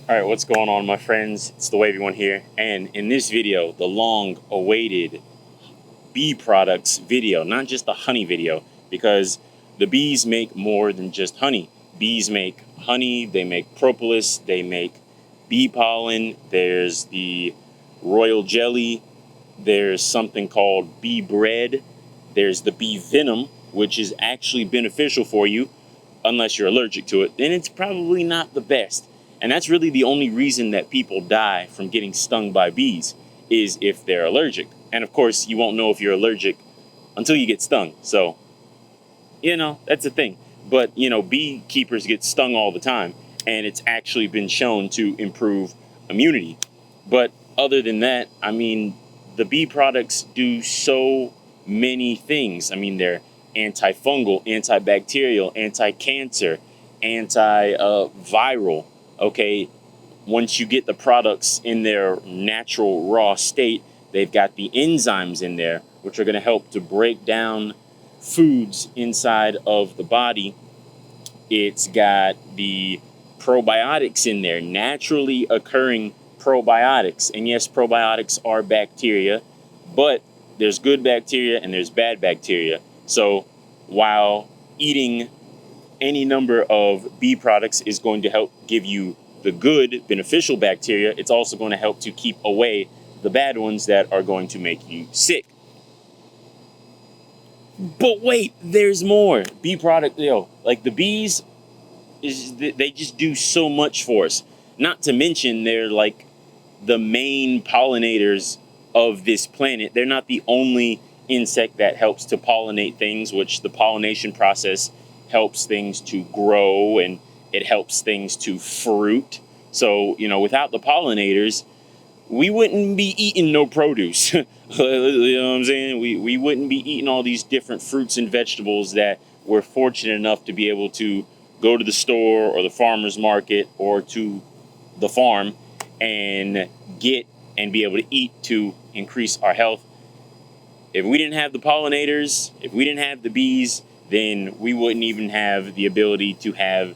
All right, what's going on, my friends? It's the Wavy One here, and in this video, the long-awaited bee products video, not just the honey video, because the bees make more than just honey. Bees make honey, they make propolis, they make bee pollen, there's the royal jelly, there's something called bee bread, there's the bee venom, which is actually beneficial for you, unless you're allergic to it, then it's probably not the best. And that's really the only reason that people die from getting stung by bees, is if they're allergic. And of course, you won't know if you're allergic until you get stung. So, that's the thing. But, beekeepers get stung all the time, and it's actually been shown to improve immunity. But other than that, the bee products do so many things. They're antifungal, antibacterial, anti-cancer, anti-viral. Okay, once you get the products in their natural raw state, they've got the enzymes in there, which are going to help to break down foods inside of the body. It's got the probiotics in there, naturally occurring probiotics. And yes, probiotics are bacteria, but there's good bacteria and there's bad bacteria. So while eating any number of bee products is going to help give you the good, beneficial bacteria, it's also going to help to keep away the bad ones that are going to make you sick. But wait, there's more. Bee product, like the bees, they just do so much for us. Not to mention they're like the main pollinators of this planet. They're not the only insect that helps to pollinate things, which the pollination process helps things to grow and it helps things to fruit. So, without the pollinators, we wouldn't be eating no produce. You know what I'm saying? We wouldn't be eating all these different fruits and vegetables that we're fortunate enough to be able to go to the store or the farmer's market or to the farm and get and be able to eat to increase our health. If we didn't have the pollinators, if we didn't have the bees, then we wouldn't even have the ability to have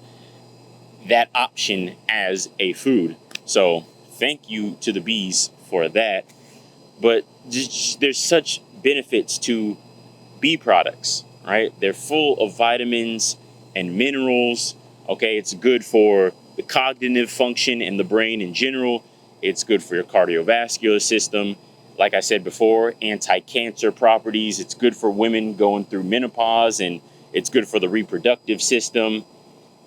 that option as a food. So thank you to the bees for that. But there's such benefits to bee products, right? They're full of vitamins and minerals. Okay, it's good for the cognitive function in the brain in general. It's good for your cardiovascular system. Like I said before, anti-cancer properties. It's good for women going through menopause, and it's good for the reproductive system.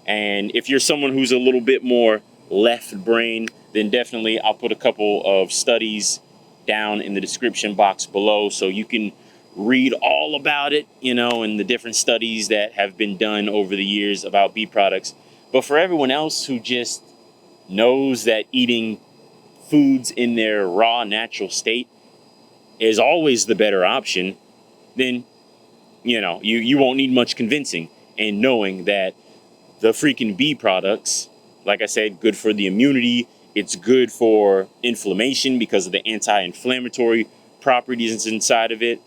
And if you're someone who's a little bit more left brain, then definitely I'll put a couple of studies down in the description box below so you can read all about it, and the different studies that have been done over the years about bee products. But for everyone else who just knows that eating foods in their raw, natural state is always the better option, then, you won't need much convincing and knowing that the freaking bee products, like I said, good for the immunity. It's good for inflammation because of the anti-inflammatory properties inside of it.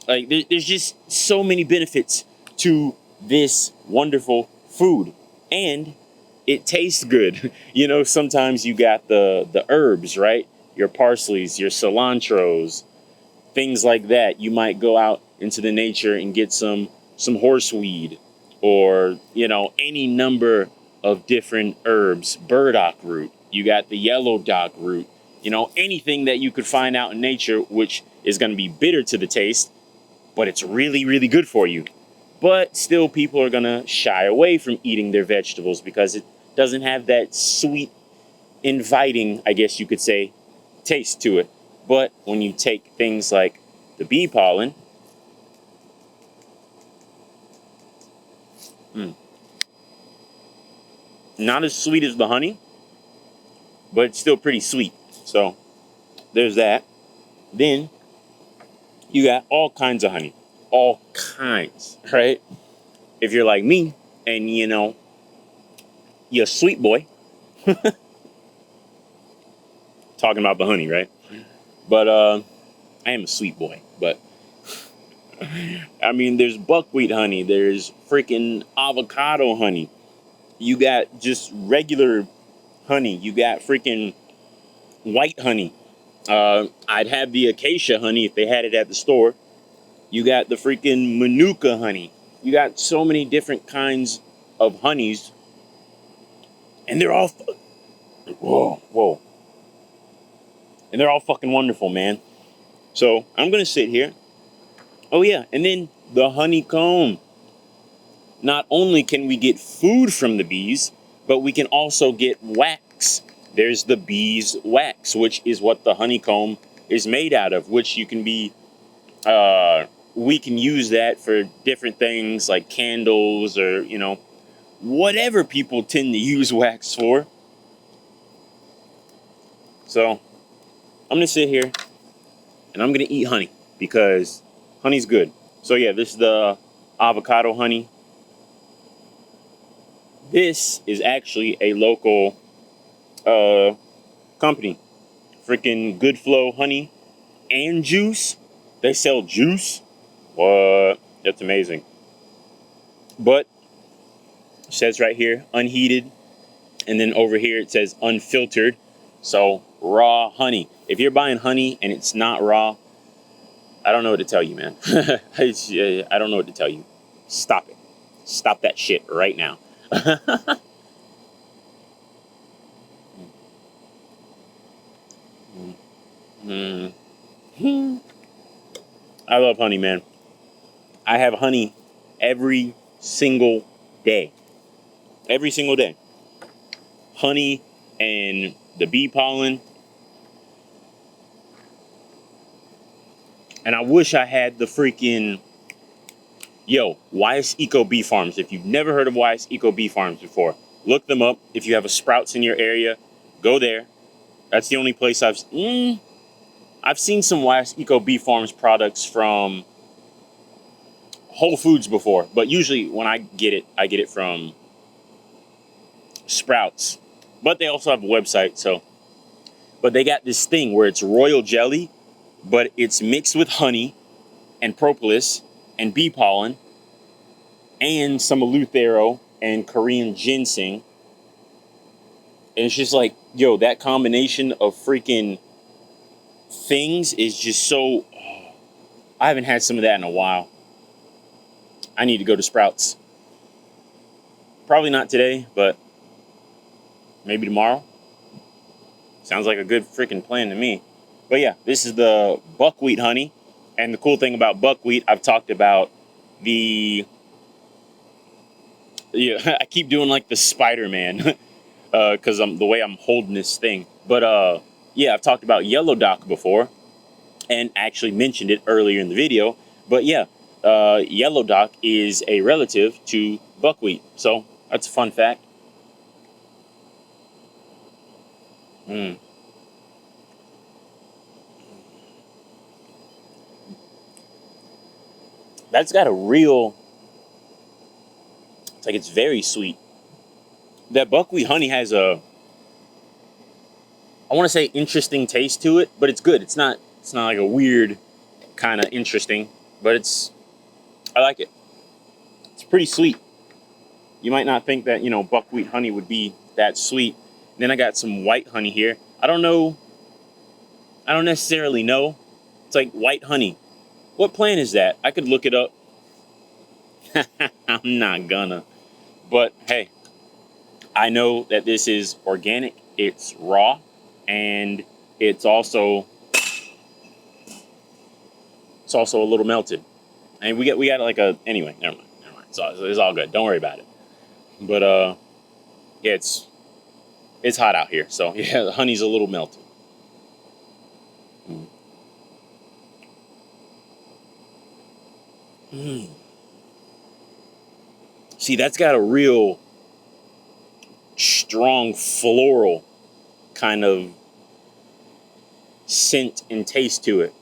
Like, there's just so many benefits to this wonderful food. And it tastes good. Sometimes you got the herbs, right? Your parsleys, your cilantros, things like that. You might go out into the nature and get some horseweed or, any number of different herbs, burdock root. You got the yellow dock root, anything that you could find out in nature, which is going to be bitter to the taste, but it's really, really good for you. But still, people are going to shy away from eating their vegetables because it doesn't have that sweet, inviting, I guess you could say, taste to it. But when you take things like the bee pollen, not as sweet as the honey, but it's still pretty sweet. So there's that. Then you got all kinds of honey. All kinds, right? If you're like me and, you're a sweet boy. Talking about the honey, right? But I am a sweet boy. But there's buckwheat honey. There's freaking avocado honey. You got just regular honey. You got freaking white honey. I'd have the acacia honey if they had it at the store. You got the freaking manuka honey. You got so many different kinds of honeys, and they're all whoa, and they're all fucking wonderful, man. So I'm gonna sit here. Oh yeah, and then the honeycomb. Not only can we get food from the bees, but we can also get wax. There's the bees' wax, which is what the honeycomb is made out of, which you can be, we can use that for different things like candles or, whatever people tend to use wax for. So I'm gonna sit here and I'm gonna eat honey because honey's good. So yeah, this is the avocado honey. This is actually a local company. Freaking Good Flow honey and juice. They sell juice. What? That's amazing. But it says right here, unheated. And then over here it says unfiltered. So raw honey. If you're buying honey and it's not raw, I don't know what to tell you, man. I don't know what to tell you. Stop it. Stop that shit right now. I love honey, man. I have honey every single day. Every single day. Honey and the bee pollen. And I wish I had the freaking... Yo, Wyeth Eco Bee Farms. If you've never heard of Wyeth Eco Bee Farms before, look them up. If you have a Sprouts in your area, go there. That's the only place I've seen some Wyeth Eco Bee Farms products from Whole Foods before. But usually when I get it from Sprouts. But they also have a website, so. But they got this thing where it's royal jelly, but it's mixed with honey and propolis and bee pollen and some eleuthero and Korean ginseng. And it's just like, yo, that combination of freaking things is just so... I haven't had some of that in a while. I need to go to Sprouts. Probably not today, but maybe tomorrow. Sounds like a good freaking plan to me. But yeah, this is the buckwheat honey. And the cool thing about buckwheat, I've talked about the... Yeah, I keep doing like the Spider-Man because the way I'm holding this thing. But yeah, I've talked about yellow dock before and actually mentioned it earlier in the video. But yeah, yellow dock is a relative to buckwheat. So that's a fun fact. That's got a real... It's like it's very sweet. That buckwheat honey has a... I want to say interesting taste to it, but it's good. It's not like a weird kind of interesting, but I like it. It's pretty sweet. You might not think that, buckwheat honey would be that sweet. Then I got some white honey here. I don't know. I don't necessarily know. It's like white honey. What plant is that? I could look it up. I'm not gonna. But hey, I know that this is organic. It's raw. And it's also a little melted. And we got like a... Anyway, never mind. It's all good. Don't worry about it. But yeah, it's hot out here. So yeah, the honey's a little melted. See, that's got a real strong floral kind of scent and taste to it.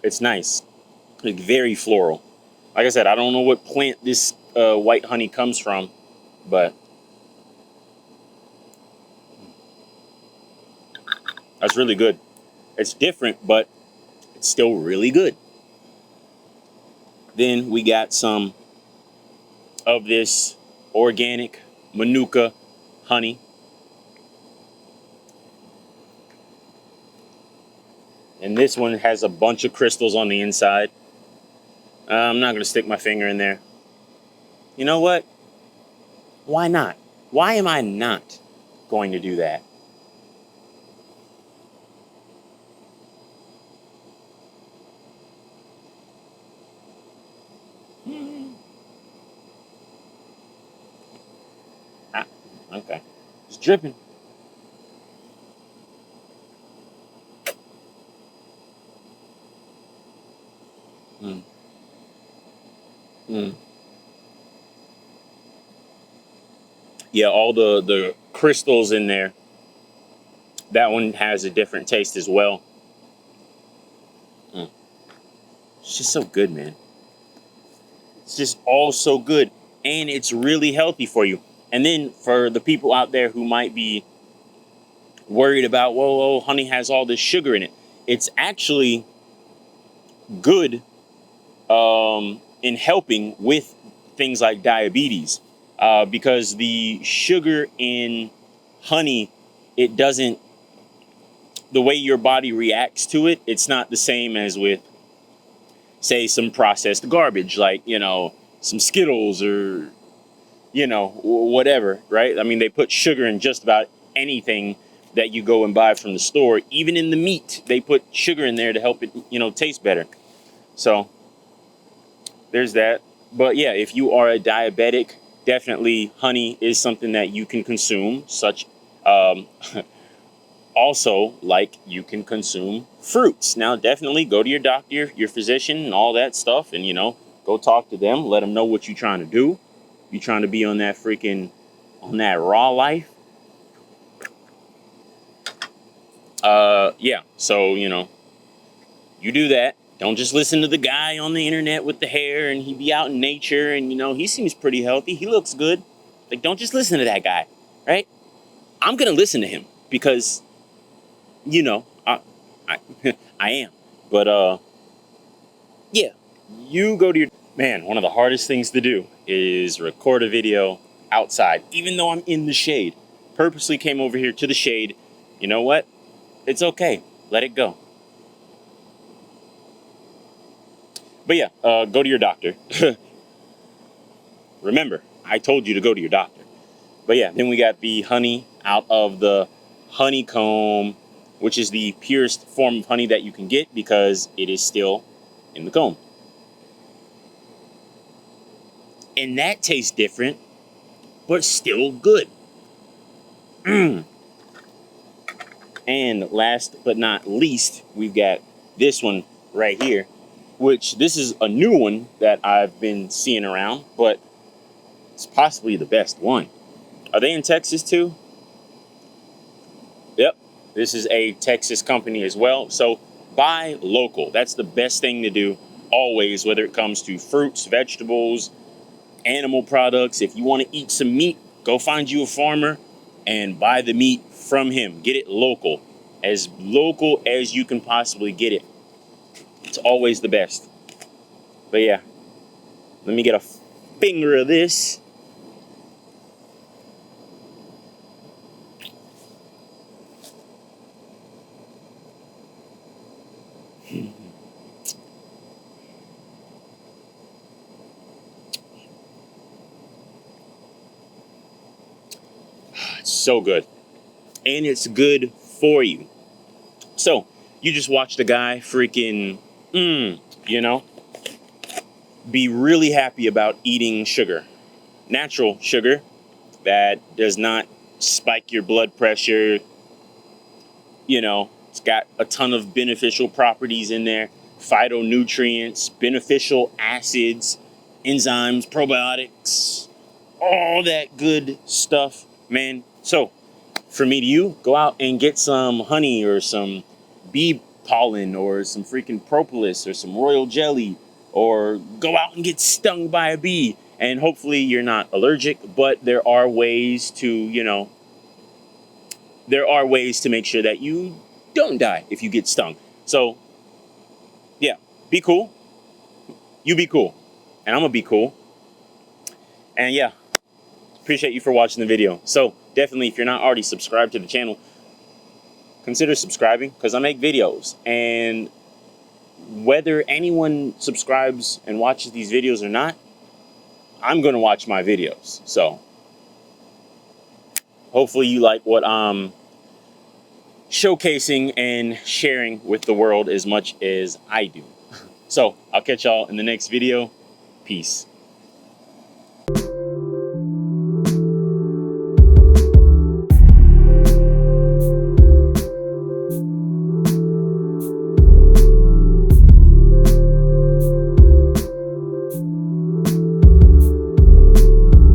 It's nice. Like very floral. Like I said, I don't know what plant this white honey comes from, but that's really good. It's different, but it's still really good. Then we got some of this organic Manuka honey. And this one has a bunch of crystals on the inside. I'm not going to stick my finger in there. You know what? Why not? Why am I not going to do that? Ah, okay. It's dripping. Mm. Mm. Yeah, all the crystals in there. That one has a different taste as well. Mm. It's just so good, man. It's just all so good. And it's really healthy for you. And then for the people out there who might be worried about, whoa, honey has all this sugar in it. It's actually good in helping with things like diabetes because the sugar in honey, it doesn't, the way your body reacts to it, it's not the same as with, say, some processed garbage, like, some Skittles or, whatever, right? I mean, they put sugar in just about anything that you go and buy from the store. Even in the meat, they put sugar in there to help it, taste better. So there's that. But yeah, if you are a diabetic, definitely honey is something that you can consume. Um, also, like, you can consume fruits. Now, definitely go to your doctor, your physician, and all that stuff, and go talk to them. Let them know what you're trying to do. You're trying to be on that raw life. Yeah. So you do that. Don't just listen to the guy on the internet with the hair and he be out in nature and, he seems pretty healthy. He looks good. Like, don't just listen to that guy, right? I'm going to listen to him because, I, I am. But, yeah, you go to your, man, one of the hardest things to do is record a video outside, even though I'm in the shade. Purposely came over here to the shade. You know what? It's okay. Let it go. But yeah, go to your doctor. Remember, I told you to go to your doctor. But yeah, then we got the honey out of the honeycomb, which is the purest form of honey that you can get because it is still in the comb. And that tastes different, but still good. Mm. And last but not least, we've got this one right here, which this is a new one that I've been seeing around, but it's possibly the best one. Are they in Texas too? Yep. This is a Texas company as well. So buy local. That's the best thing to do always, whether it comes to fruits, vegetables, animal products. If you want to eat some meat, go find you a farmer and buy the meat from him. Get it local as you can possibly get it. It's always the best. But yeah, let me get a finger of this. It's so good. And it's good for you. So, you just watched a guy freaking, be really happy about eating sugar. Natural sugar that does not spike your blood pressure. It's got a ton of beneficial properties in there. Phytonutrients, beneficial acids, enzymes, probiotics, all that good stuff, man. So, for me to you, go out and get some honey or some bee pollen or some freaking propolis or some royal jelly, or go out and get stung by a bee. And hopefully you're not allergic, but there are ways to, make sure that you don't die if you get stung. So, yeah, be cool. You be cool. And I'm going to be cool. And yeah, appreciate you for watching the video. So, definitely, if you're not already subscribed to the channel, consider subscribing, because I make videos, and whether anyone subscribes and watches these videos or not, I'm going to watch my videos. So hopefully you like what I'm showcasing and sharing with the world as much as I do. So I'll catch y'all in the next video. Peace.